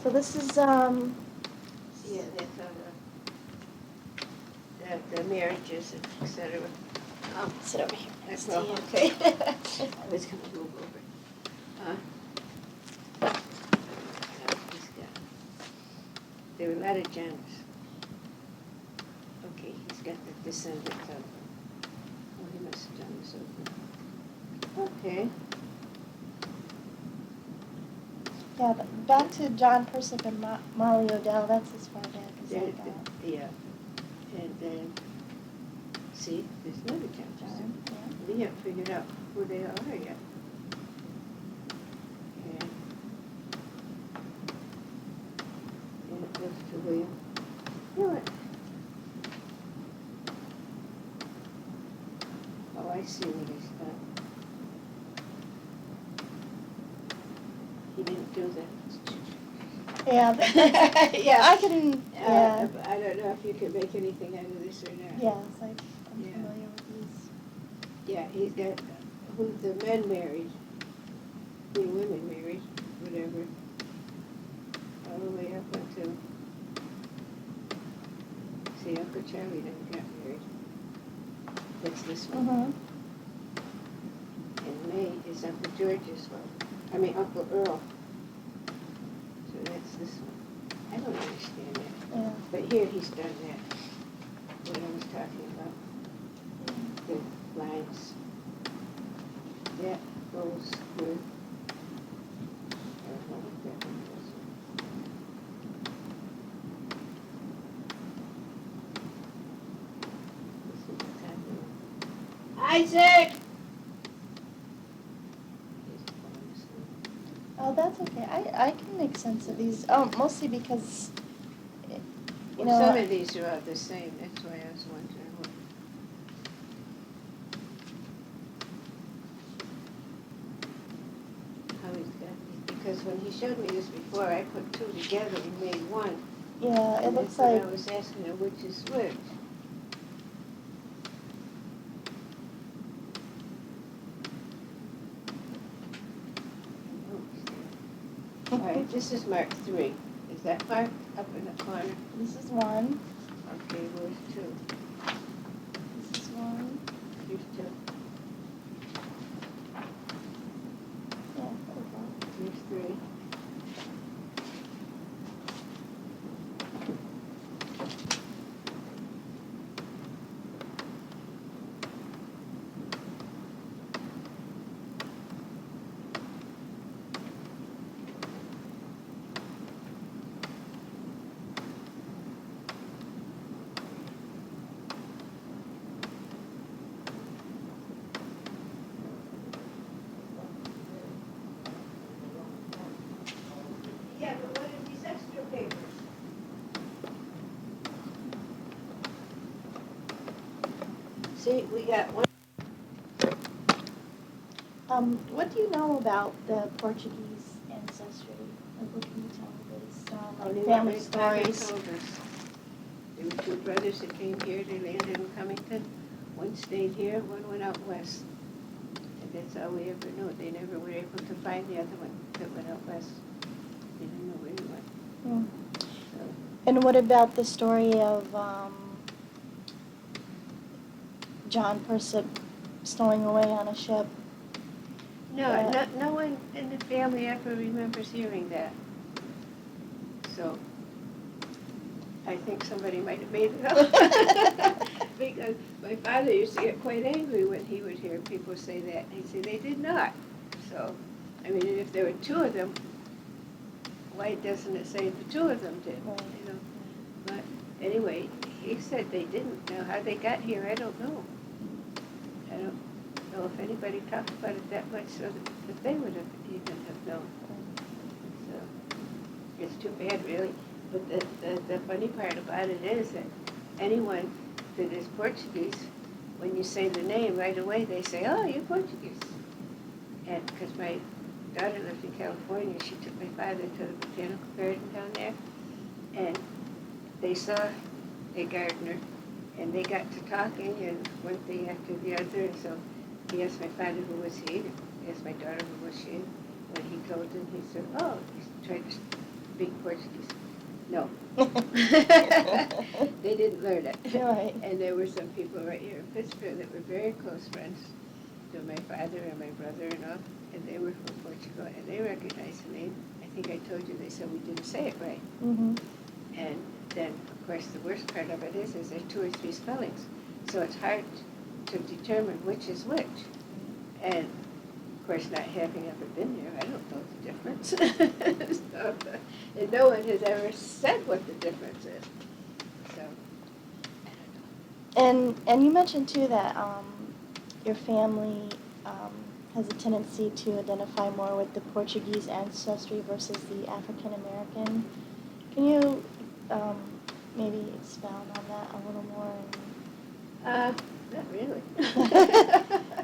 So this is, Yeah, that's all the marriages, et cetera. sit over here next to Well, you. okay. I was gonna move over. He's got, there are a lot of Johns. Okay, he's got the descendants of, oh, he must have done this over. Okay. Yeah, back to John Persip and Molly Odell, that's as far back as I got. Yeah. And then, see, there's another John. John, yeah. We haven't figured out who they are yet. And it goes to William. You know what? Oh, I see what he's done. He didn't do that. Yeah, Yeah. I can, yeah. I don't know if you can make anything out of this or not. Yes, I'm Yeah. familiar with these. Yeah, he's got who the men married, who the women married, whatever, all the way up until, see, Uncle Charlie never got married. That's this one. Mm-hmm. And May is Uncle George's one. I mean, Uncle Earl. So that's this one. I don't understand that. Yeah. But here he's done that, what I was talking about, the lines. That goes with, I don't know what that one goes with. This is what's happening. Isaac! He's falling asleep. Oh, that's okay. I can make sense of these. Oh, mostly because, you Well, know. some of these are all the same, that's why I was wondering what. How he's got these, because when he showed me this before, I put two together and made one. Yeah, it And looks that's what like, I was asking her, which is which. All right, this is mark 3. Is that marked up in the corner? this is one, Okay, where's 2? this is one, Here's 2. yeah, there we go. Here's 3. Yeah, but what are these extra papers? See, we got one. What do you know about the Portuguese ancestry? Like, what can you tell me Only based what on my family father stories? told us. There were 2 brothers that came here, they landed in Cummington. One stayed here, one went out west. And that's all we ever knew. They never were able to find the other one that went out west. They didn't know where he went. Hmm. So, And what about the story of John Persip stowing away on a ship? no, no one in the family ever remembers hearing that. So, I think somebody might have made it up. Because my father used to get quite angry when he would hear people say that. He'd say, they did not. So, I mean, if there were 2 of them, why doesn't it say the 2 of them did, Right. you know? But anyway, he said they didn't. Now, how they got here, I don't know. I don't know if anybody talked about it that much so that they would have even have known. So, it's too bad, really. But the funny part about it is that anyone that is Portuguese, when you say the name right away, they say, oh, you're Portuguese. And because my daughter lived in California, she took my father to the botanical garden down there, and they saw a gardener, and they got to talking, and one thing after the other, and so he asked my father who was he, he asked my daughter who was she. When he told him, he said, oh, he tried to speak Portuguese. No. They didn't learn it. Right. And there were some people right here in Pittsfield that were very close friends to my father and my brother-in-law, and they were from Portugal, and they recognized the name. I think I told you they said we didn't say it right. Mm-hmm. And then, of course, the worst part of it is there's 2 or 3 spellings. So it's hard to determine which is which. And, of course, not having ever been there, I don't know the difference. So, and no one has ever said what the difference is. So, I don't know. And you mentioned too that your family has a tendency to identify more with the Portuguese ancestry versus the African American. Can you maybe expound on that a little more? Not really.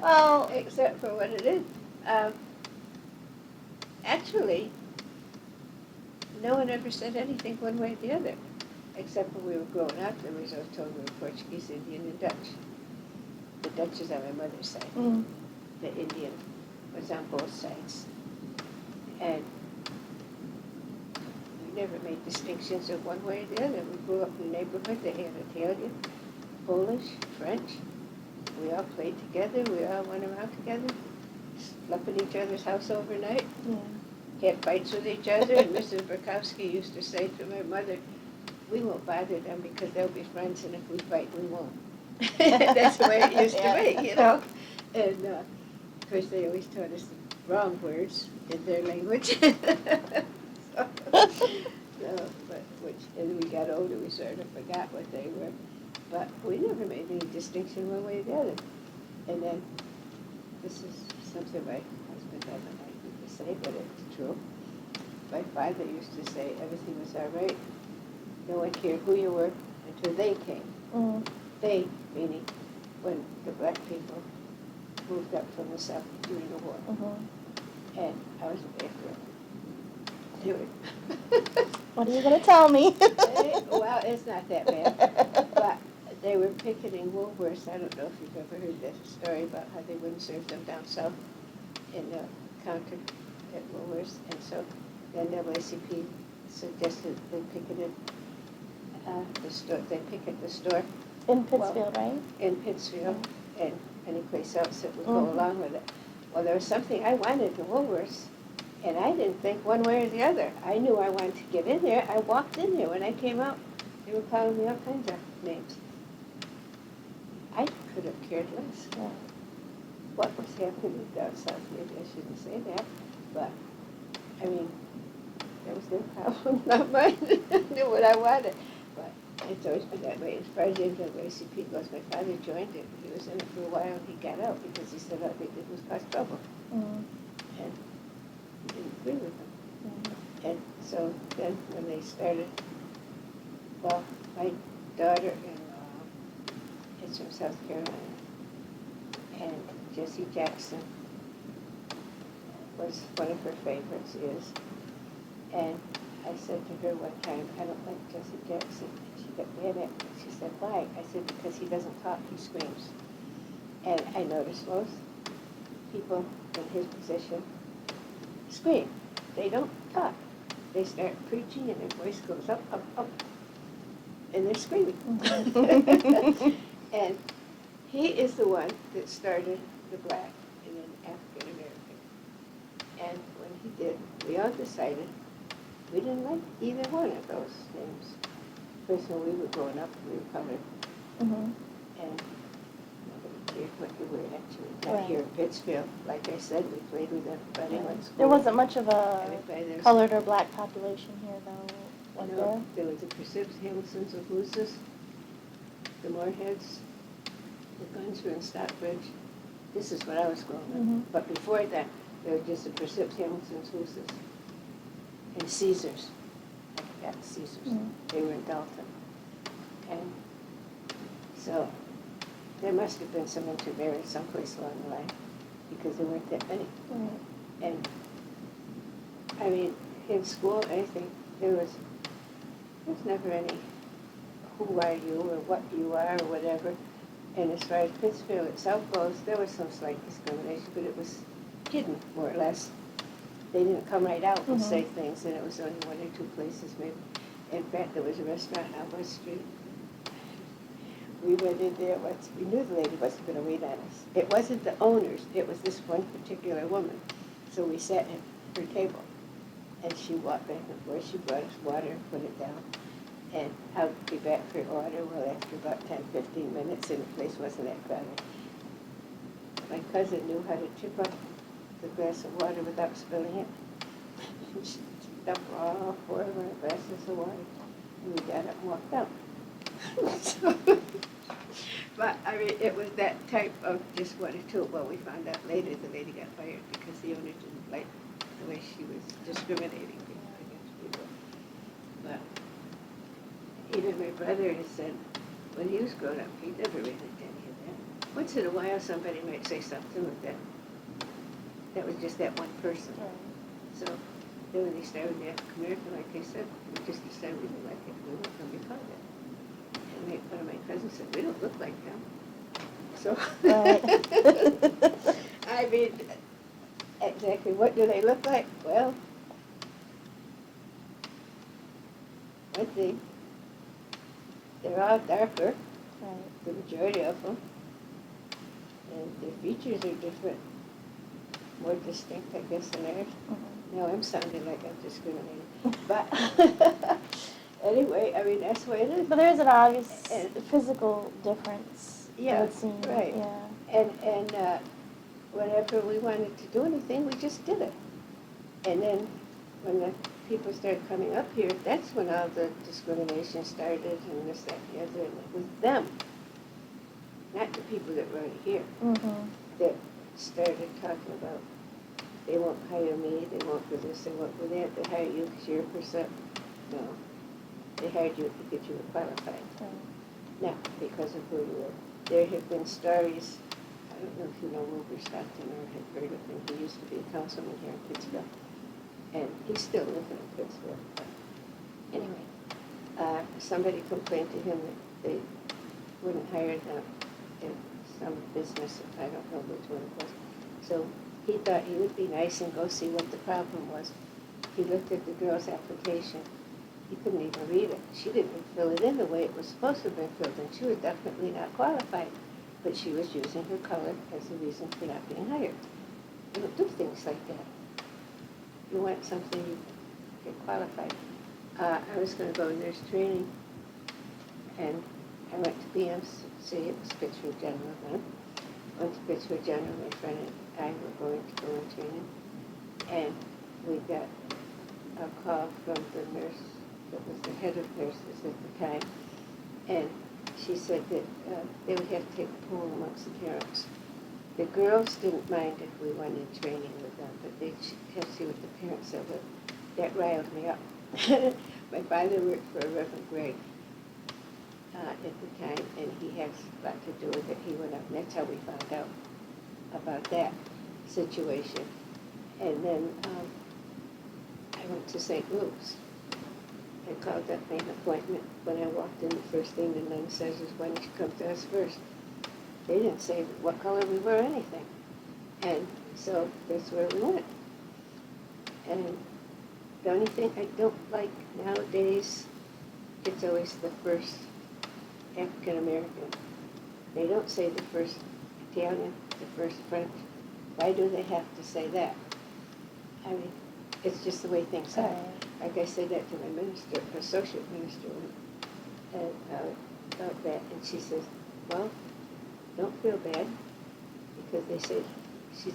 Well, Except for what it is. Actually, no one ever said anything one way or the other. Except when we were growing up, there was always told we were Portuguese, Indian, and Dutch. The Dutch is on my mother's side. mm, The Indian was on both sides. And we never made distinctions of one way or the other. We grew up in a neighborhood that had Italian, Polish, French. We all played together. We all went around together, slept in each other's house overnight, yeah. had fights with each other. And Mrs. Burkowski used to say to my mother, "We won't bother them because they'll be friends, and if we fight, we won't." That's the way it used to be, you know. And of course, they always taught us the wrong words in their language. As we got older, we sort of forgot what they were. But we never made any distinction one way or the other. And then, this is something my husband doesn't like me to say, but it's true. My father used to say everything was all right. No one cared who you were until they came. Mm. They, meaning when the black people moved up from the south during the war. Mm-hmm. And I was after do it. What are you going to tell me? Well, it's not that bad. But they were picketing Woolworths. I don't know if you've ever heard that story about how they wouldn't serve them down south in the counter at Woolworths. And so the NAACP suggested they picketed the store. They picket the store In Pittsfield, right? in Pittsfield and any place else that would go Mhm. along with it. Well, there was something I wanted to Woolworths, and I didn't think one way or the other. I knew I wanted to get in there. I walked in there. When I came out, they were calling me all kinds of names. I could have cared less Yeah. what was happening down south. Maybe I shouldn't say that, but, I mean, that was their problem, not mine. I knew what I wanted. But it's always been that way. As far as the NAACP goes, my father joined it. He was in it for a while, and he got out because he said all they did was cause trouble. Mm. And he didn't agree with them. Mm. And so then when they started, well, my daughter-in-law is from South Carolina, and Jessie Jackson was one of her favorites, is. And I said to her one time, I don't like Jessie Jackson. And she got mad at me. She said, why? I said, because he doesn't talk, he screams. And I noticed most people in his position scream. They don't talk. They start preaching and their voice goes up, up, up. And they're screaming. Mhm. And he is the one that started the black and then African American. And when he did, we all decided we didn't like either one of those names. First, when we were growing up, we were colored, Mhm. and nobody cared what you were actually. Not Right. here in Pittsfield, like I said, we played with everybody Yeah. at school. There wasn't much of a Everybody there was- colored or black population here, though, was No, there? there was the Persips, Hamiltons, Ogluzas, the Moorheads, the Guns were in Stockbridge. This is what I was growing up. Mhm. But before that, there were just the Persips, Hamiltons, Ogluzas, and Caesars. I forgot Caesars. Mhm. They were in Dalton. And so there must have been some intermarriage someplace along the line because there weren't that many. Right. And I mean, in school, anything, there's never any who are you or what you are or whatever. And as far as Pittsfield itself goes, there was some slight discrimination, but it was hidden more or less. they didn't come right out and Mhm. say things, and it was only one or two places maybe. In fact, there was a restaurant on West Street. We went in there once, we knew the lady wasn't gonna wait on us. It wasn't the owners, it was this one particular woman. So we sat at her table, and she walked back and forth, she brought us water and put it down. And I'll be back for your order, well, after about 10, 15 minutes, and the place wasn't that crowded. My cousin knew how to tip up the glass of water without spilling it. She dumped all 4 of our glasses of water, and we got up and walked out. So, but, I mean, it was that type of just one or two. Well, we found out later the lady got fired because the owner didn't like the way she was discriminating against people. But even my brother has said, when he was growing up, he never really did any of that. Once in a while, somebody might say something like that. That was just that one person. So then when they started the African American, like I said, we just decided we didn't like it. We weren't going to be part of it. And one of my cousins said, we don't look like them. So, I mean, exactly, what do they look like? Well, one thing, they're all darker, Right. the majority of them, and their features are different, more distinct, I guess, than ours. Mhm. No, I'm sounding like I'm discriminating, but anyway, I mean, that's the way it is. But there's an obvious And- physical difference, it Yeah, would seem. right. Yeah. And whenever we wanted to do anything, we just did it. And then when the people started coming up here, that's when all the discrimination started and this, that, and the other, and it was them, not the people that were already here, Mhm. that started talking about they won't hire me, they won't do this, they won't do that, they hire you because you're a Persip. No, they hired you because you were qualified, Right. not because of who you were. There have been stories, I don't know if you know Wilbur Stockton or have heard of him, he used to be a councilman here in Pittsfield, and he's still living in Pittsfield. But anyway, somebody complained to him that they wouldn't hire them in some business, I don't know which one it was. So he thought he would be nice and go see what the problem was. He looked at the girl's application. He couldn't even read it. She didn't even fill it in the way it was supposed to have been filled in. She was definitely not qualified, but she was using her color as a reason for not being hired. You don't do things like that. You want something, you get qualified. I was going to go nurse training, and I went to BMC, it was Pittsfield General then. Went to Pittsfield General, my friend and I were going to go in training, and we got a call from the nurse that was the head of nurses at the time, and she said that they would have to take a poll amongst the parents. The girls didn't mind if we went in training with them, but they'd have to see what the parents said. But that riled me up. My father worked for Reverend Gregg at the time, and he had a lot to do with it. He went up, and that's how we found out about that situation. And then I went to St. Luke's. I called up, made an appointment. When I walked in, the first thing the nun says is, why don't you come to us first? They didn't say what color we were or anything. And so that's where we went. And the only thing I don't like nowadays, it's always the first African American. They don't say the first Italian, the first French. Why do they have to say that? I mean, it's just the way things are. Like I said that to my minister, associate minister, and about that, and she says, well, don't feel bad, because they say she's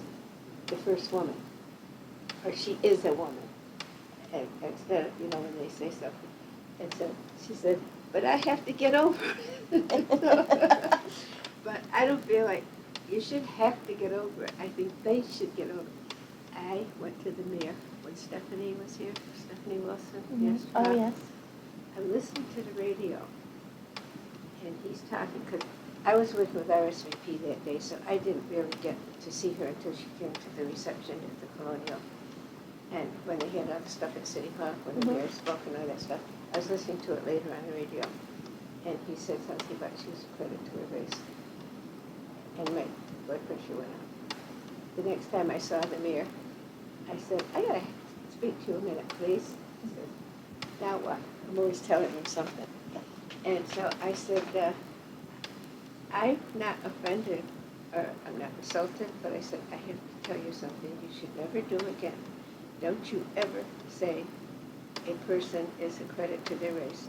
the first woman, or she is a woman, and instead of, when they say something. And so she said, but I have to get over it. But I don't feel like you should have to get over it. I think they should get over it. I went to the mayor when Stephanie was here, Stephanie Wilson. Mm-hmm. Yes. Oh, yes. I listened to the radio, and he's talking, because I was working with RSVP that day, so I didn't really get to see her until she came to the reception at the Colonial. And when they had all the stuff at City Hall, when the mayor spoke and all that stuff, I was listening to it later on the radio, and he said something about she was a credit to her race. And my blood pressure went up. The next time I saw the mayor, I said, I gotta speak to you a minute, please. He said, now what? I'm always telling him something. And so I said, I'm not offended, or I'm not insulted, but I said, I have to tell you something you should never do again. Don't you ever say a person is a credit to their race.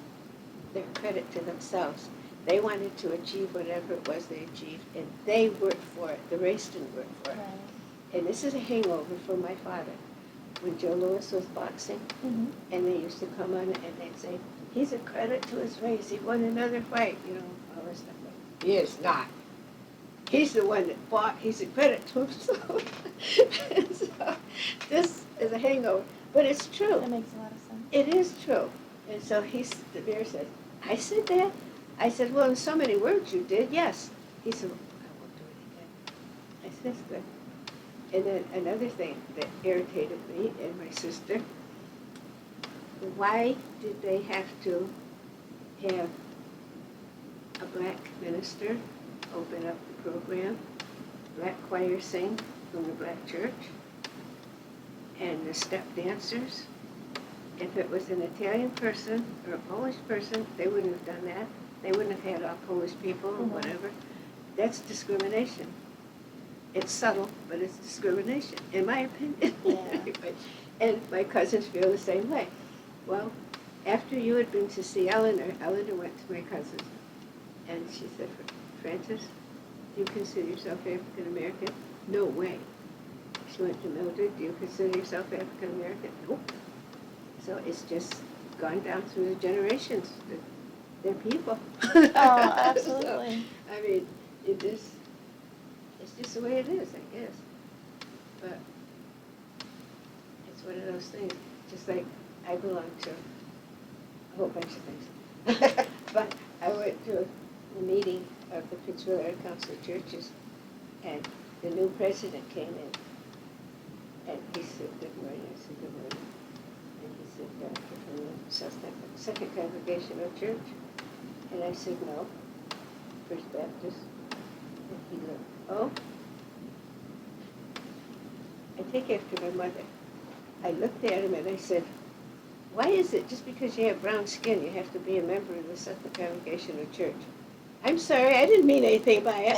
They're a credit to themselves. They wanted to achieve whatever it was they achieved, and they worked for it. The race didn't work for it. Right. And this is a hangover from my father. When Joe Louis was boxing, Mm-hmm. and they used to come on and they'd say, he's a credit to his race. He won another fight, you know, all this stuff. He is not. He's the one that fought. He's a credit to himself. And so this is a hangover, but it's true. That makes a lot of sense. It is true. And so the bear says, I said that? I said, well, in so many words you did, yes. He said, well, I won't do it again. I said, that's good. And then another thing that irritated me and my sister, why did they have to have a black minister open up the program, black choir sing from the black church, and the step dancers? If it was an Italian person or a Polish person, they wouldn't have done that. They wouldn't have had all Polish people or whatever. That's discrimination. It's subtle, but it's discrimination, in my opinion. Yeah. And my cousins feel the same way. Well, after you had been to see Eleanor went to my cousin, and she said, Francis, do you consider yourself African American? No way. She went to Mildred, do you consider yourself African American? Nope. So it's just gone down through the generations. They're people. Oh, absolutely. So, I mean, it's just the way it is, I guess. But it's one of those things, just like I belong to a whole bunch of things. But I went to a meeting of the Pittsfield Art Council of Churches, and the new president came in, and he said, good morning. I said, good morning. And he said, you're from the Second Congregational Church? And I said, no, First Baptist. And he looked, oh? I take after my mother. I looked at him and I said, why is it just because you have brown skin you have to be a member of the Second Congregational Church? I'm sorry, I didn't mean anything by it.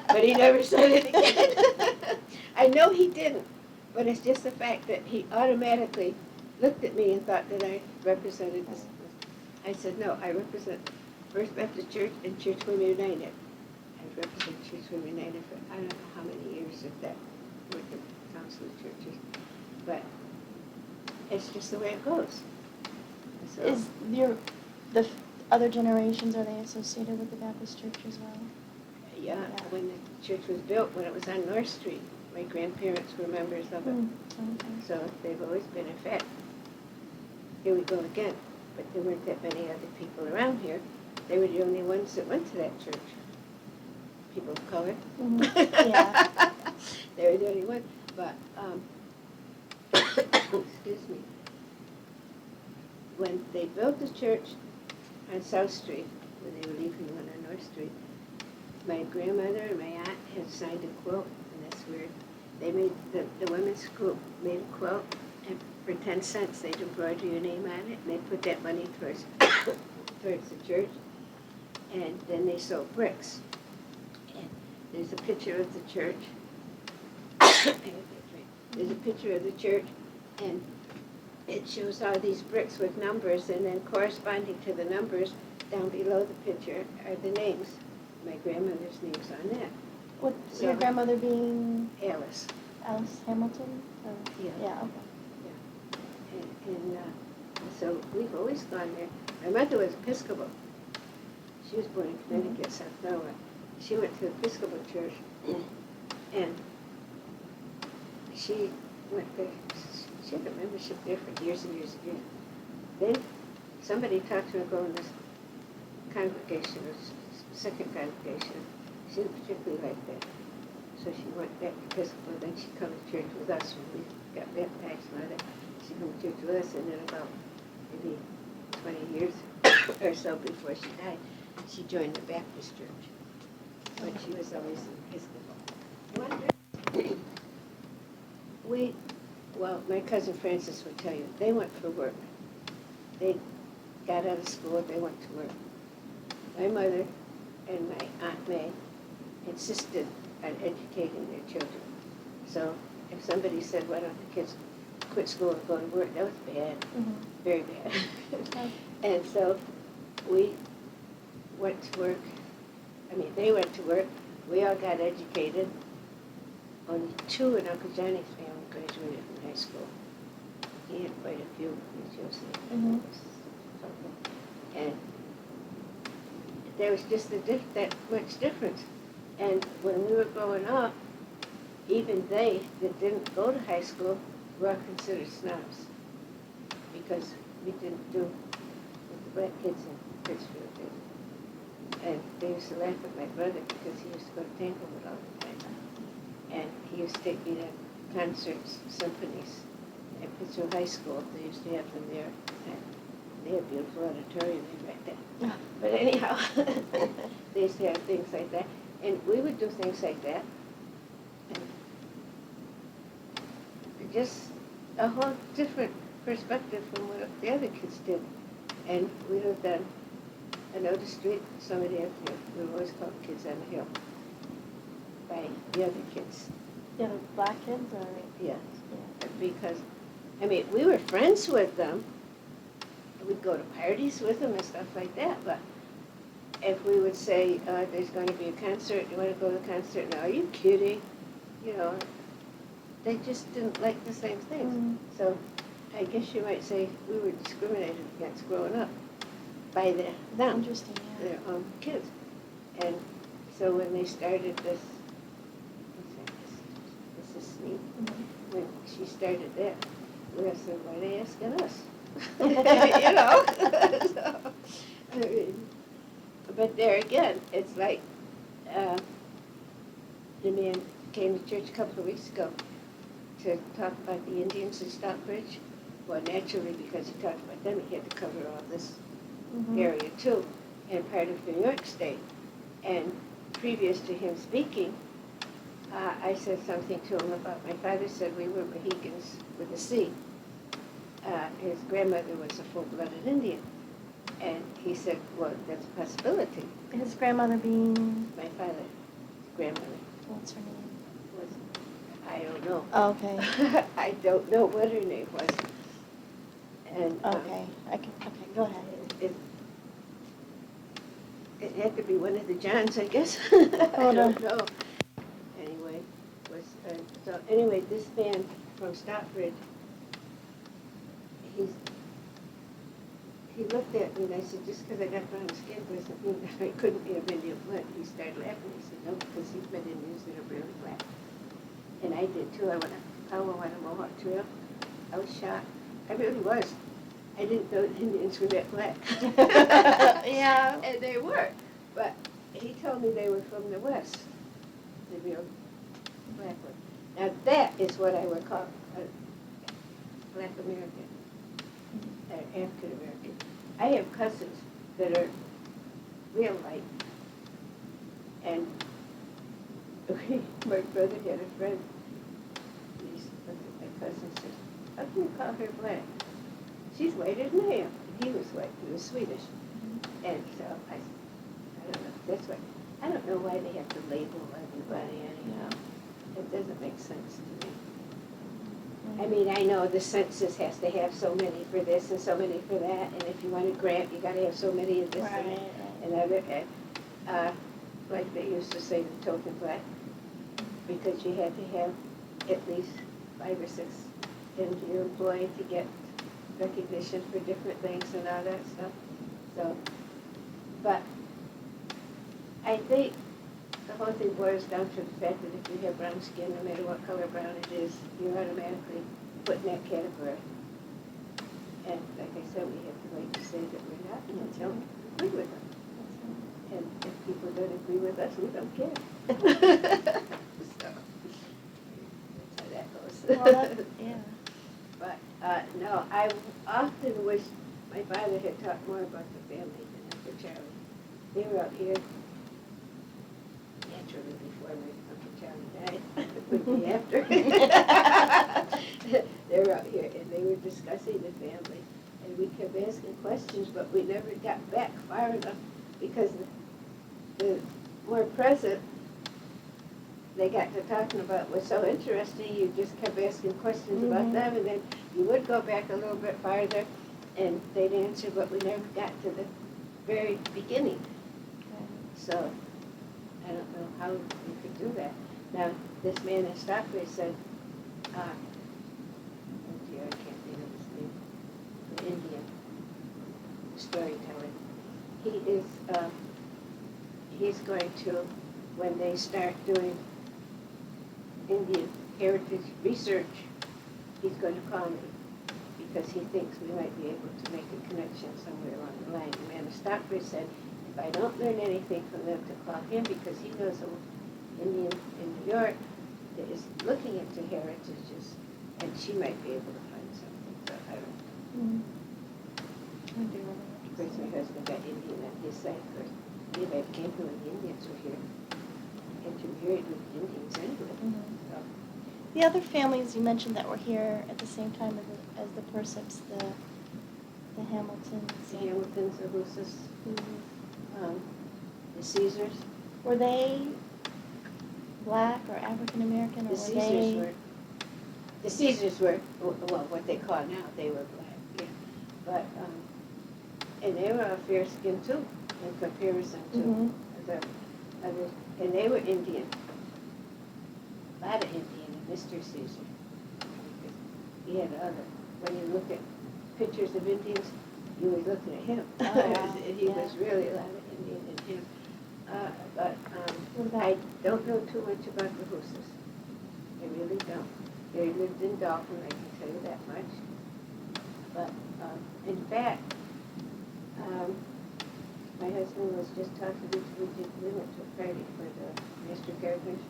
But he never said it again. I know he didn't, but it's just the fact that he automatically looked at me and thought that I represented this. I said, no, I represent First Baptist Church and Church Women United. I've represented Church Women United for I don't know how many years at that with the Council of Churches. But it's just the way it goes. So, Is other generations, are they associated with the Baptist Church as well? yeah, when the church was built, when it was on North Street, my grandparents were members of it. Okay. So they've always been. In fact, here we go again. But there weren't that many other people around here. They were the only ones that went to that church. People of color. Mm-hmm. Yeah. They were the only ones. But, excuse me. When they built the church on South Street, when they were leaving one on North Street, my grandmother and my aunt had signed a quilt, and that's weird. They made, the women's group made a quilt, and for 10 cents they'd embroider your name on it, and they put that money towards the church. And then they sold bricks. And there's a picture of the church. There's a picture of the church, and it shows all these bricks with numbers, and then corresponding to the numbers down below the picture are the names. My grandmother's name's on that. What, So- your grandmother being Alice. Alice Hamilton? Or, Yeah. Yeah, okay. And so we've always gone there. My mother was Episcopal. She was born in Connecticut, South Carolina. She went to the Episcopal church, and she went there. She had a membership there for years and years and years. Then somebody talked to her going to this congregation, second congregation. She didn't particularly like that. So she went back to Episcopal, then she come to church with us when we got baptized and all that. She come to church with us, and then about maybe 20 years or so before she died, she joined the Baptist church. But she was always Episcopal. Well, my cousin Frances would tell you, they went for work. They got out of school, they went to work. My mother and my Aunt May insisted on educating their children. So if somebody said, why don't the kids quit school and go to work, that was bad, very bad. And so we went to work. I mean, they went to work. We all got educated. Only 2 in Uncle Johnny's family graduated from high school. He had quite a few, as you'll see. And there was just that much difference. And when we were growing up, even they that didn't go to high school were considered snobs because we didn't do what the black kids in Pittsfield did. And they used to laugh at my brother because he used to go to Tanglewood all the time. And he used to take me to concerts, symphonies at Pittsfield High School. They used to have them there. And they had a beautiful auditorium right there. But anyhow, they used to have things like that. And we would do things like that. And just a whole different perspective from what the other kids did. And we lived on another street, somebody up here. We were always called Kids on the Hill by the other kids. The other black kids, or? Yeah. Because, I mean, we were friends with them. We'd go to parties with them and stuff like that, but if we would say, there's going to be a concert, you want to go to the concert? No, are you kidding? You know, they just didn't like the same things. So I guess you might say we were discriminated against growing up by them, Interesting, yeah. their own kids. And so when they started this, this is Smee, when she started that, we said, why are they asking us? You know? So, I mean, but there again, it's like, the man came to church a couple of weeks ago to talk about the Indians in Stockbridge. Well, naturally, because he talked about them, he had to cover all this area too, and part of New York State. And previous to him speaking, I said something to him about, my father said we were Mohicans with a C. His grandmother was a full-blooded Indian. And he said, well, that's a possibility. His grandmother being? My father's grandmother. What's her name? Was, I don't know. Oh, okay. I don't know what her name was. And Okay, go ahead. It had to be one of the Johns, I guess. Oh, I don't know. Anyway, so anyway, this man from Stockbridge, he looked at me and I said, just because I got brown skin doesn't mean that I couldn't be of Indian blood. He started laughing. He said, no, because he's been Indians that are really black. And I did too. I went to Powell on a Mohawk Trail. I was shocked. I really was. I didn't know the Indians were that black. Yeah. And they were. But he told me they were from the West, the real black ones. Now that is what I would call a Black American, or African American. I have cousins that are real white. And my brother had a friend. He looked at my cousin and said, how can you call her black? She's whiter than I am. And he was white. He was Swedish. And so I don't know. That's why. I don't know why they have to label everybody anyhow. It doesn't make sense to me. I mean, I know the census has to have so many for this and so many for that, and if you want a grant, you gotta have so many of this and other, like they used to say, the token black, because you had to have at least 5 or 6 in your employee to get recognition for different things and all that stuff. So, but I think the whole thing boils down to the fact that if you have brown skin, no matter what color brown it is, you're automatically put in that category. And like I said, we have the right to say that we're not, and we don't agree with them. And if people don't agree with us, we don't care. So, that's how that goes. Well, yeah. But, no, I often wish my father had talked more about the family than Uncle Charlie. They were out here naturally before my Uncle Charlie died. It would be after. they were discussing the family, and we kept asking questions, but we never got back far enough, because the more present they got to talking about was so interesting, you just kept asking questions about them, and then you would go back a little bit farther, and they'd answer, but we never got to the very beginning. So, I don't know how you could do that. Now, this man in Stockbridge said, oh dear, I can't think of his name, the Indian storyteller. He is, he's going to, when they start doing Indian heritage research, he's going to call me, because he thinks we might be able to make a connection somewhere along the line. The man in Stockbridge said, if I don't learn anything from them, to call him, because he knows an Indian in New York that is looking into heritages, and she might be able to find something. So I don't know. Of course, my husband got Indian on his side. Of course, anybody came here when the Indians were here, intermarried with Indians anyway. So. The other families you mentioned that were here at the same time as the Persips, the Hamiltons. The Hamiltons, the Hooses, the Caesars. Were they black or African American, or The Caesars were, well, what they call now, they were black, yeah. But, and they were fair skinned too, in comparison to the others. And they were Indian. A lot of Indian in Mr. Caesar. He had other, when you look at pictures of Indians, you were looking at him. He was really a lot of Indian in him. But I don't know too much about the Hooses. I really don't. They lived in Dalton, I can tell you that much. But in fact, my husband was just talking to we went to a party for the Master Gardeners,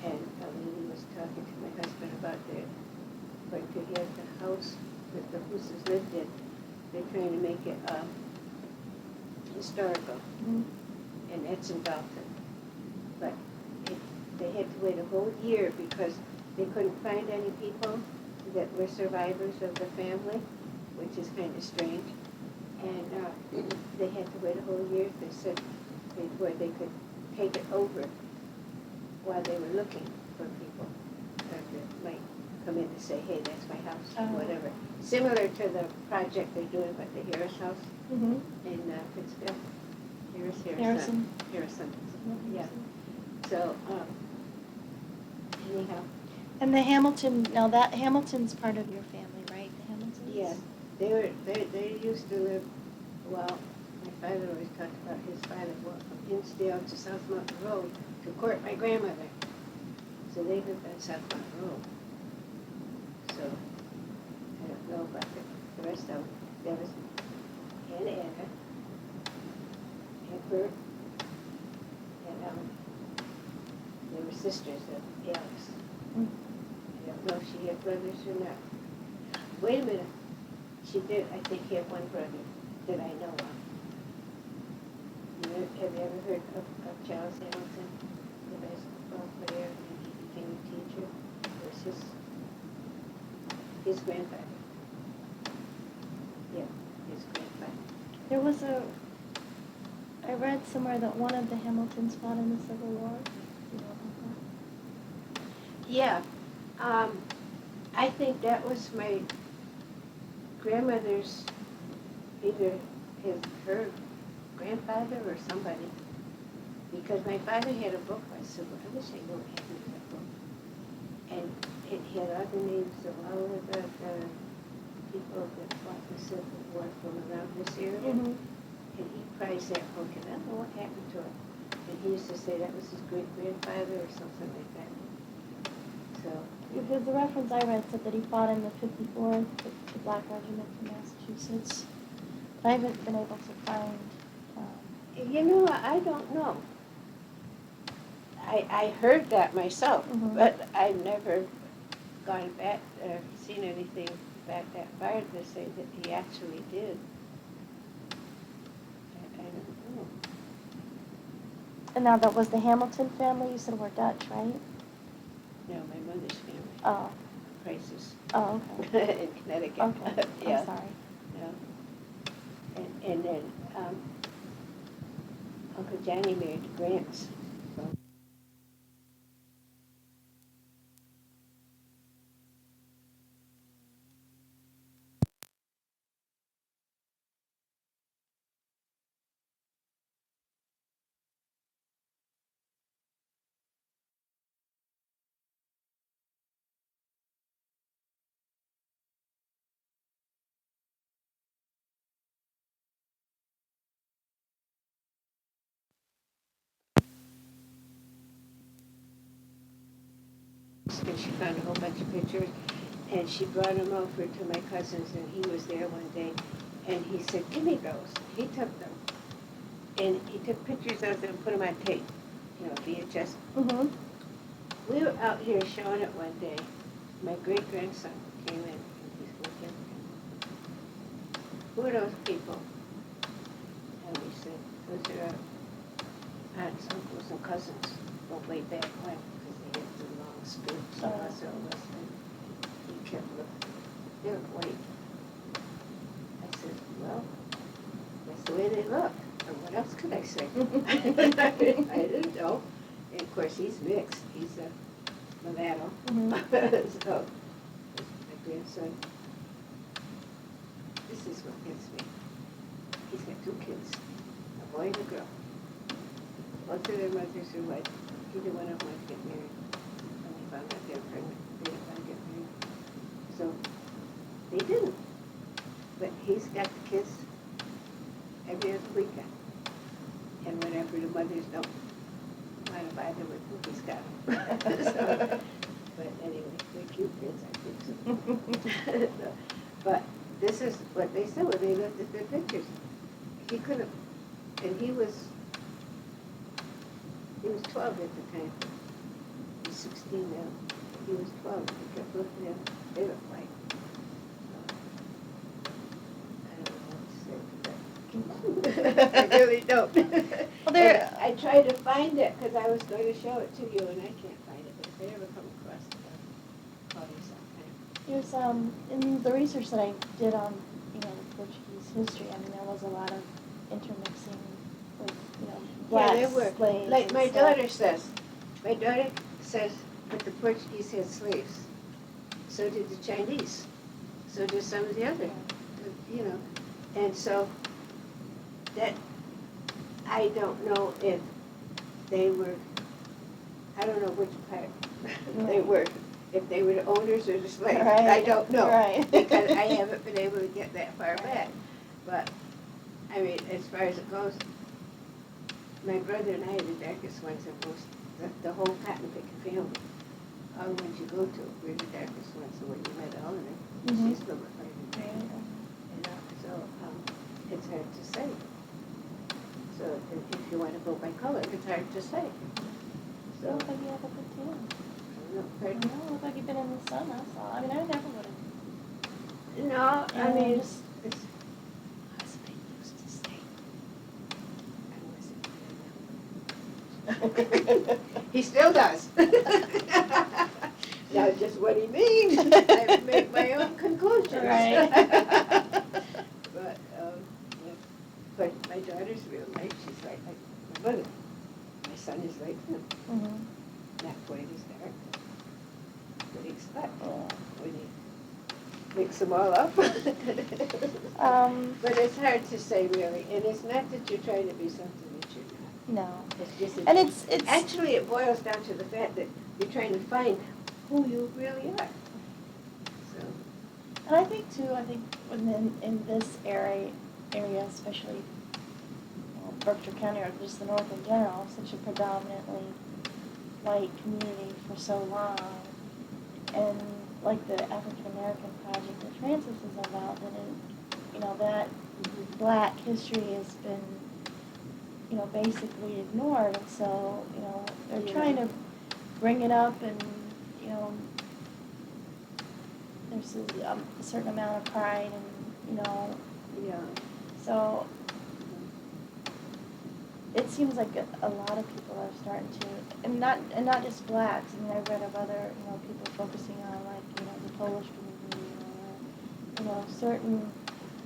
and a lady was talking to my husband about their, going to have the house that the Hooses lived in. They're trying to make it historical, and that's in Dalton. But they had to wait a whole year because they couldn't find any people that were survivors of the family, which is kind of strange. And they had to wait a whole year, they said, before they could take it over while they were looking for people that might come in to say, hey, that's my house, or whatever. Similar to the project they're doing with the Harris House in Pittsfield. Harrison. Yeah. So, anyhow. And the Hamilton, now that Hamilton's part of your family, right? The Hamiltons? Yeah. They used to live, well, my father always talked about his father walked from Hinsdale to South Mountain Road to court my grandmother. So they lived on South Mountain Road. So, I don't know about the rest of them. There was Anna, and Bert, and they were sisters of Alex. I don't know if she had brothers or not. Wait a minute. She did, I think, have one brother that I know of. Have you ever heard of Charles Hamilton, the basketball player, and he became a teacher? It was his grandfather. Yeah, his grandfather. There was I read somewhere that one of the Hamiltons fought in the Civil War. You know about that? Yeah. I think that was my grandmother's, either her grandfather or somebody, because my father had a book by Civil. I wish I knew what happened to that book. And it had all the names of all of the people that fought the Civil War from around this area. And he prized that book, and I don't know what happened to it. And he used to say that was his great-grandfather or something like that. So. Because the reference I read said that he fought in the 54th, the Black Regiment from Massachusetts. But I haven't been able to find. You know, I don't know. I heard that myself, but I've never gone back or seen anything back that far to say that he actually did. I don't know. And now that was the Hamilton family, you said were Dutch, right? No, my mother's family. Oh. crisis Oh, okay. in Connecticut. Okay, Yeah. I'm sorry. No. And then Uncle Johnny married Grants. So. And she found a whole bunch of pictures, and she brought them over to my cousin's, and he was there one day, and he said, "Give me those." He took them, and he took pictures of them and put them on tape, VHS. Mm-hmm. We were out here showing it one day. My great-grandson came in, and he's looking. Who are those people? And we said, those are our aunts, uncles, and cousins. Well, way back when, because they had the long skirts, and us or was, and he kept looking. They look white. I said, well, that's the way they look. Or what else could I say? I didn't know. And of course, he's mixed. He's a mulatto. Mm-hmm. So, my grandson, this is what gets me. He's got 2 kids, a boy and a girl. Both of their mothers are white. Either one of them wanted to get married. When they found out they were pregnant, they didn't want to get married. So, they didn't. But he's got the kids every other weekend. And whenever the mothers don't want to bother with who he's got them. So, but anyway, they're cute kids, I think so. But this is what they said when they looked at their pictures. He could have, and he was 12 at the time. He's 16 now. He was 12. He kept looking at them. They look like. I really don't. Well, there. I tried to find it because I was going to show it to you, and I can't find it. But if I ever come across it, I'll call you sometime. There's in the research that I did on the Portuguese history. I mean, there was a lot of intermixing with black there were. slaves. Like and my stuff. daughter says. My daughter says, but the Portuguese had slaves. So did the Chinese. So did some of the other, and so. That I don't know if they were, I don't know which part they were, if they were the owners or the slaves. Right. I don't know. Right. Because I haven't been able to get that far back. But, I mean, as far as it goes, my brother and I are the darkest ones of most, the whole cotton picking family. All the ones you go to, we're the darkest ones. So when you met Eleanor, Mhm. she's the one right. So it's hard to say. So if you want to go by color, it's hard to say. You look like you have a good tan. Pardon? You look like you've been in the sun, that's all. I mean, I never would have. No, I mean, just. it's husband used to say, I wasn't. He still does. Now, just what he means, I make my own conclusions. Right. But my daughter's real nice. She's like my mother. My son is like him. Mm-hmm. Not quite as dark. What do you expect Yeah. when you mix them all up? But it's hard to say really, and it's not that you're trying to be something that you're not. No. It's just that And it's actually it boils down to the fact that you're trying to find who you really are. So. And I think too, in this area, especially Berkshire County or just the North in general, such a predominantly white community for so long, and like the African American project that Francis is about, that black history has been basically ignored, and so they're trying to bring it up, and there's a certain amount of pride, and so it seems like a lot of people are starting to, and not just blacks. I mean, I've read of other people focusing on the Polish community, or, certain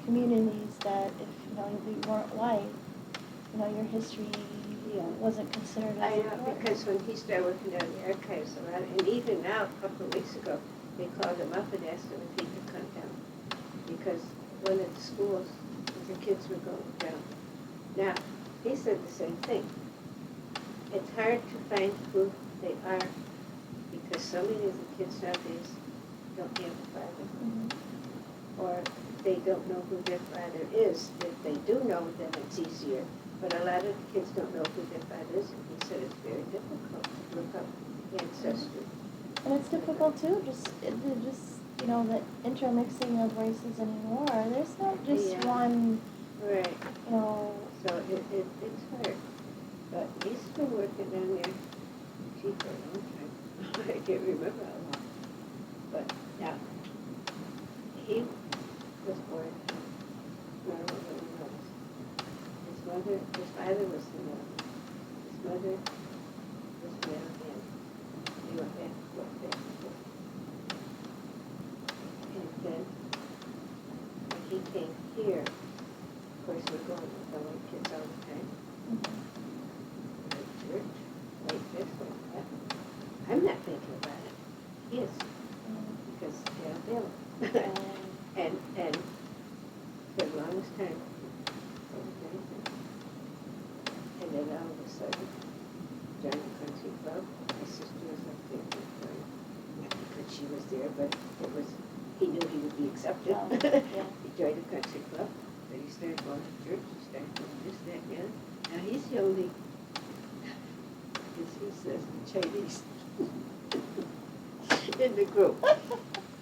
communities that if, you weren't white, your history Yeah. wasn't considered as I know, important. because when he started working down the archives, a lot, and even now, a couple of weeks ago, they called him up and asked him if he could come down. Because one of the schools, the kids were going down. Now, he said the same thing. It's hard to find who they are because so many of the kids nowadays don't have a father. Mhm. Or they don't know who their father is. If they do know, then it's easier. But a lot of the kids don't know who their father is, and he said it's very difficult to look up ancestry. And it's difficult too, the intermixing of races anymore. There's not just Yeah. one, Right. you know, So it's hard. But he's been working down there, gee, for a long time. I can't remember how long. But now, he was born normal when he was. His father was the normal. His mother was male again. They went back and forth, back and forth. And then, when he came here, of course, we're going with the white kids all the time. White church, white this, white that. I'm not thinking about it. He is, because they're available. And for the longest time, I was anything. And then all of a sudden, joined the country club. My sister was up there with her. Not because she was there, but he knew he would be accepted. Oh, yeah. He joined the country club, then he started going to church, he started doing this, that, and the other. Now he's the only, as he says, Chinese in the group.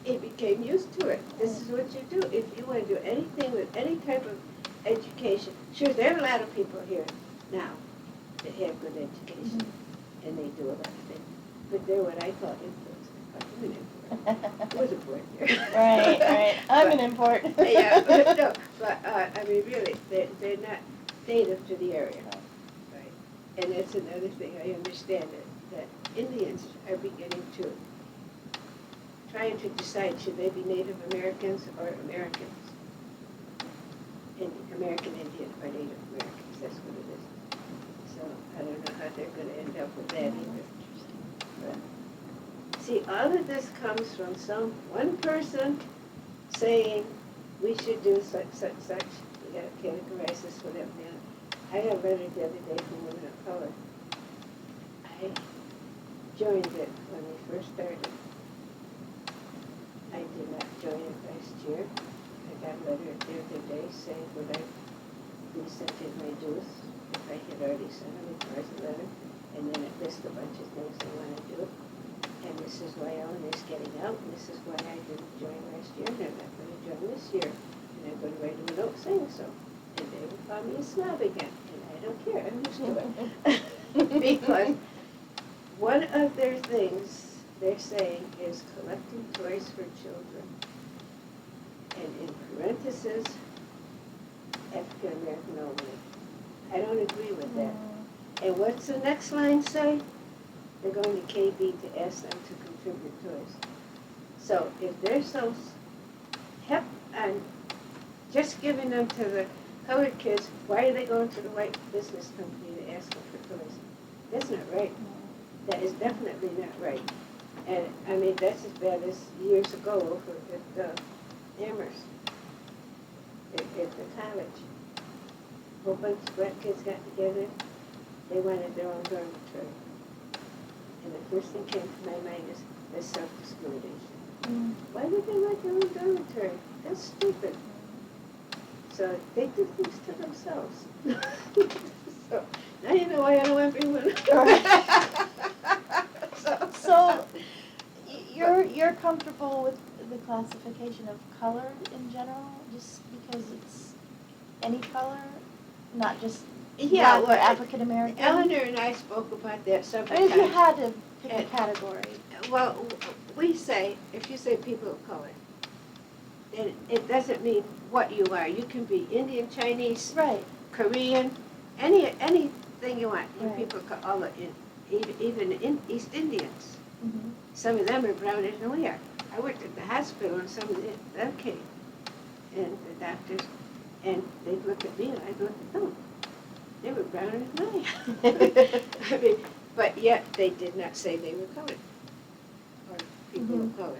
He became used to it. This is what you do. If you want to do anything with any type of education, sure, there are a lot of people here now that have good education, and they do a lot of things. But they're what I call influenced. I'm an influence. I wasn't born here. Right. I'm an import. Yeah, but no, but I mean, really, they're not native to the area. Right. And that's another thing. I understand that Indians are beginning to trying to decide should they be Native Americans or Americans. American Indian or Native Americans, that's what it is. So I don't know how they're going to end up with that either. But, see, all of this comes from one person saying we should do such. We got to categorize this, whatever. I got a letter the other day from Women of Color. I joined it when we first started. I did not join it last year. I got a letter the other day saying would I please send in my dues if I had already sent them as a letter, and then it lists a bunch of things I want to do. And Mrs. Wyellen is getting out, and this is why I didn't join last year, and I'm not going to join this year. And I'm going to write them a note saying so. And they will call me a snob again, and I don't care, I'm used to it. Because one of their things they're saying is collecting toys for children. And in parentheses, African American only. I don't agree with that. And what's the next line say? They're going to KB to ask them to contribute toys. So if they're so hep on just giving them to the colored kids, why are they going to the white business company to ask them for toys? That's not right. That is definitely not right. And I mean, that's as bad as years ago over at Amherst, at the college. A whole bunch of black kids got together. They wanted their own dormitory. And the first thing came to my mind is the self-discrimination. Why would they want their own dormitory? That's stupid. So they do things to themselves. So now you know why I don't want everyone. So you're comfortable with the classification of color in general, just because it's any color, not just black or African American? Eleanor and I spoke about that several I mean, times. if you had to pick a category. Well, we say, if you say people of color, then it doesn't mean what you are. You can be Indian, Chinese, Right. Korean, anything you want. You Right. people call it, even in East Indians. Mm-hmm. Some of them are browner than we are. I worked at the hospital and some of them came, and the doctors, and they'd look at me and I'd look at them. They were brown as night. I mean, but yet they did not say they were colored, or people of color,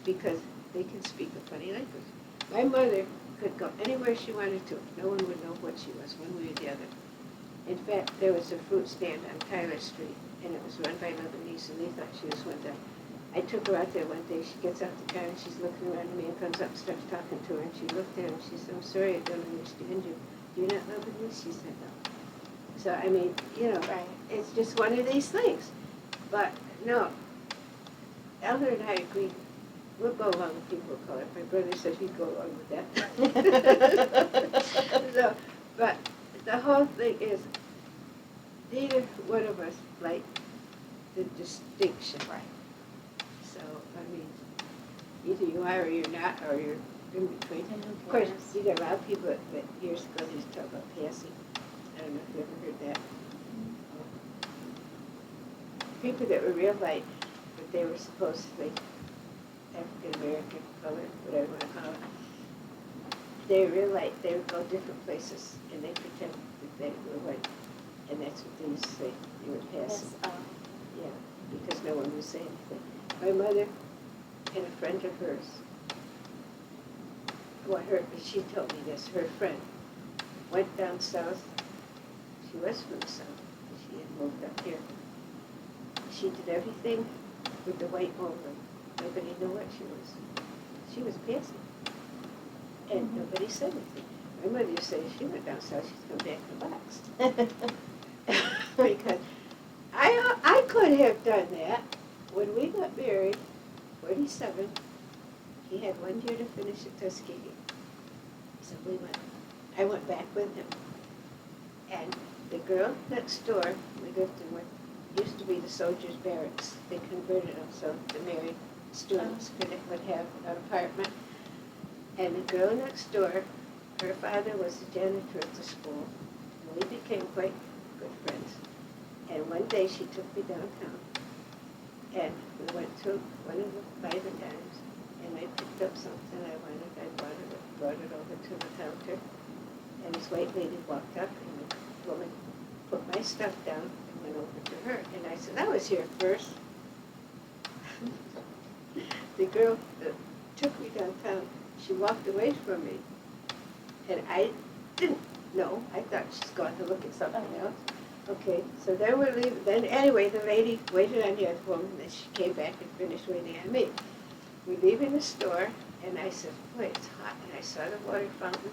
because they can speak a funny language. My mother could go anywhere she wanted to. No one would know what she was, one way or the other. In fact, there was a fruit stand on Tyler Street, and it was run by Lebanese, and they thought she was one day. I took her out there one day. She gets out the car, and she's looking around at me, and comes up and starts talking to her, and she looked at him, and she said, "I'm sorry, I don't understand you. Do you not Lebanese?" She said, "No." So, I mean, you know, Right. it's just one of these things. But, no, Elder and I agree. We'll go along with people of color. My brother said he'd go along with that. So, but the whole thing is, neither one of us like the distinction. Right. So, I mean, either you are or you're not, or you're in between. And who Of course, cares? you got a lot of people that years ago they used to talk about passing. I don't know if you ever heard that. People that were real light, but they were supposedly African American, colored, whatever you want to call it. They were real light. They would go different places and they pretend that they were white. And that's what they used to say. They were passing. Yes, Yeah, because no one would say anything. My mother and a friend of hers, well, she told me this, her friend went down south. She was from the south, but she had moved up here. She did everything with the white over. Nobody knew what she was. She was passing. And nobody said anything. My mother used to say she went down south, she'd come back in a box. Because I could have done that. When we got married, 47, he had 1 year to finish at Tuskegee. So I went back with him. And the girl next door, we lived in what used to be the soldiers' barracks. They converted them so the married students would have an apartment. And the girl next door, her father was the janitor at the school. And we became quite good friends. And one day she took me downtown. And we went to one of the private dives. And I picked up something I wanted. I brought it over to the counter. And this white lady walked up and the woman put my stuff down and went over to her. And I said, "I was here first." The girl that took me downtown, she walked away from me. And I didn't know. I thought she's gone to look at something else. Okay, so then we're leaving. Then anyway, the lady waited on the other woman, and then she came back and finished waiting on me. We're leaving the store, and I said, "Boy, it's hot." And I saw the water fountain,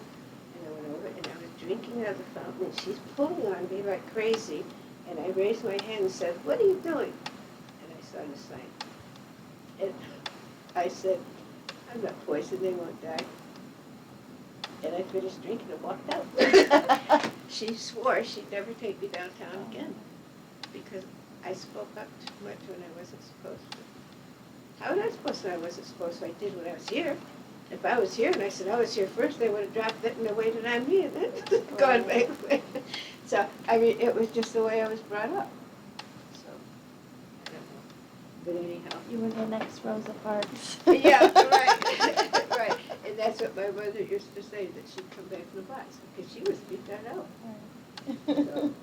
and I went over, and I was drinking out of the fountain, and she's pulling on me like crazy. And I raised my hand and said, "What are you doing?" And I saw the sign. And I said, "I'm not poisoned, they won't die." And I finished drinking and walked out. She swore she'd never take me downtown again because I spoke up too much when I wasn't supposed to. How was I supposed to? I wasn't supposed to. I did when I was here. If I was here and I said I was here first, they would have dropped it and they waited on me and then gone back. So, I mean, it was just the way I was brought up. So, I don't know. But anyhow. You were the next Rosa Parks. Yeah, right. Right. And that's what my mother used to say, that she'd come back in the box because she was beat that out. Right. So, I don't know.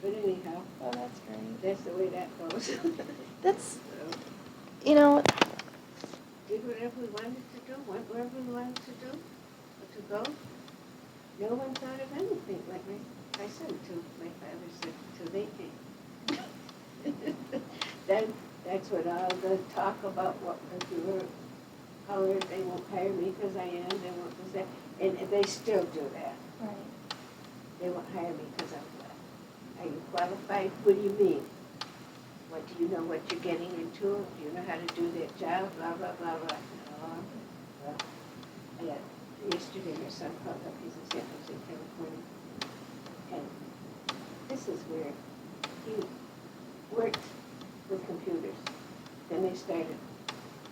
But anyhow. Oh, that's great. That's the way that goes. That's, So, you know, did whatever we wanted to do, went wherever we wanted to do, or to go. No one thought of anything, like I said, until my father said, till they came. Then that's when all the talk about what if you were colored, they won't hire me because I am, they won't do that. And they still do that. right. They won't hire me because I'm black. Are you qualified? What do you mean? What do you know what you're getting into? Do you know how to do that job? Blah, blah, blah, blah. No. Well, yeah. Yesterday, my son called up. He's in San Jose, California. And this is weird. He worked with computers. Then they started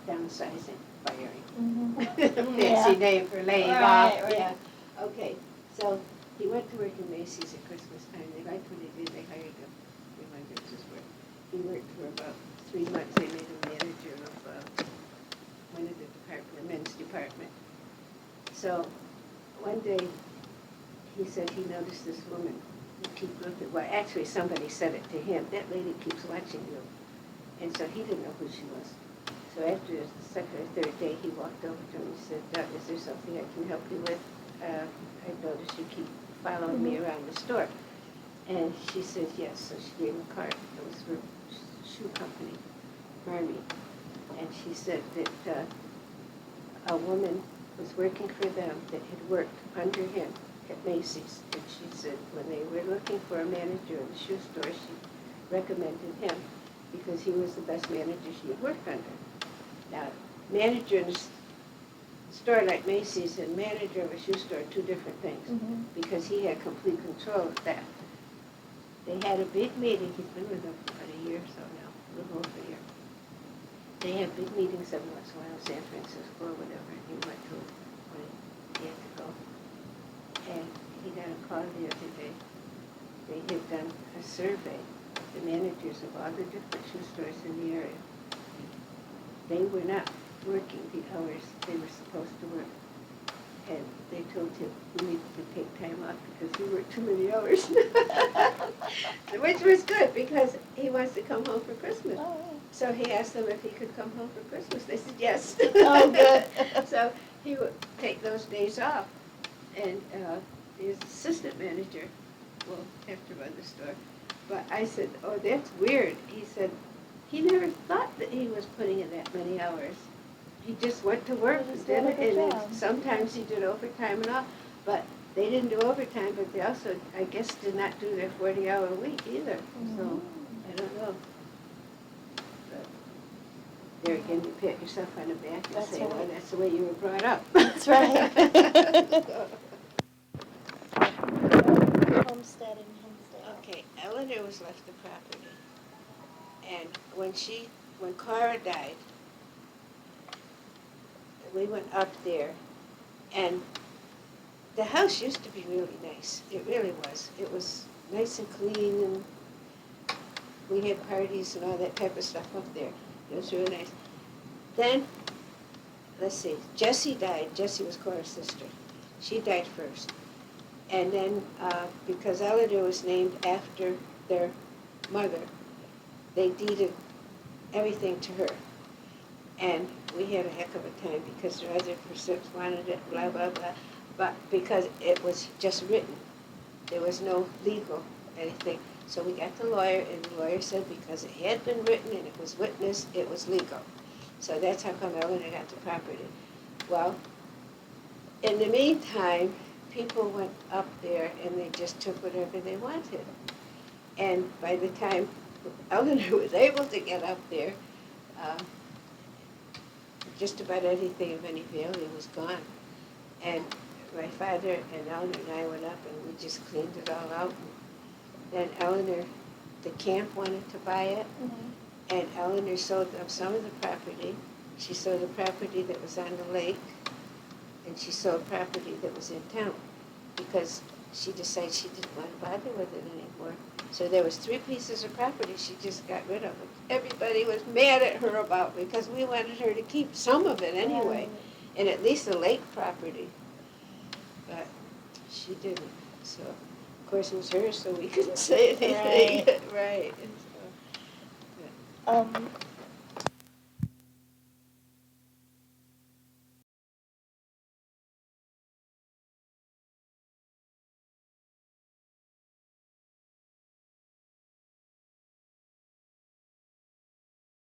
downsizing, firing. Mm-hmm. Fancy name for laying Right, off. right. Yeah. Okay. So he went to work in Macy's at Christmas time. They liked what he did. They hired him. He worked for about 3 months. They made him manager of one of the department, the men's department. So one day, he said he noticed this woman who keep looking, well, actually somebody said it to him, that lady keeps watching you. And so he didn't know who she was. So after the second or third day, he walked over to him and said, is there something I can help you with? I noticed you keep following me around the store. And she said yes, so she gave him a card. It was her shoe company, Marmy. And she said that a woman was working for them that had worked under him at Macy's. And she said when they were looking for a manager in the shoe store, she recommended him because he was the best manager she had worked under. Now, manager in a store like Macy's and manager of a shoe store are two different things because he had complete control of that. They had a big meeting. He's been with them for about a year or so now, a little over a year. They had big meetings every once in a while in San Francisco or whatever, and he went to it when he had to go. And he got a call the other day. They had done a survey of the managers of all the different shoe stores in the area. They were not working the hours they were supposed to work. And they told him he needed to take time off because he worked too many hours. Which was good because he wants to come home for Christmas. Oh, yeah. So he asked them if he could come home for Christmas. They said yes. Oh, good. So he would take those days off. And his assistant manager will have to run the store. But I said, oh, that's weird. He said, he never thought that he was putting in that many hours. He just went to work and did it, and then sometimes he did overtime and all, but they didn't do overtime, but they also, I guess, did not do their 40-hour week either, so, I don't know. But there again, you pat yourself on the back and That's say, right. well, that's the way you were brought up. That's right. Homestead in Hinsdale. Okay, Eleanor was left the property, and when Clara died, we went up there, and the house used to be really nice. It really was. It was nice and clean, and we had parties and all that type of stuff up there. It was really nice. Then, let's see, Jessie died. Jessie was Cora's sister. She died first. And then, because Eleanor was named after their mother, they deeded everything to her. And we had a heck of a time because their other Persips wanted it, blah, blah, blah. But because it was just written, there was no legal anything. So we got the lawyer, and the lawyer said because it had been written and it was witnessed, it was legal. So that's how come Eleanor got the property. Well, in the meantime, people went up there and they just took whatever they wanted. And by the time Eleanor was able to get up there, just about anything of any value was gone. And my father and Eleanor and I went up and we just cleaned it all out. Then Eleanor, the camp wanted to buy it, and Eleanor sold up some of the property. She sold the property that was on the lake, and she sold property that was in town because she decided she didn't want to bother with it anymore. So there was 3 pieces of property she just got rid of. It. Everybody was mad at her about it because we wanted her to keep some of it anyway, and at least the lake property. But she didn't. So, of course, it was hers, so we couldn't say anything. Right. Um,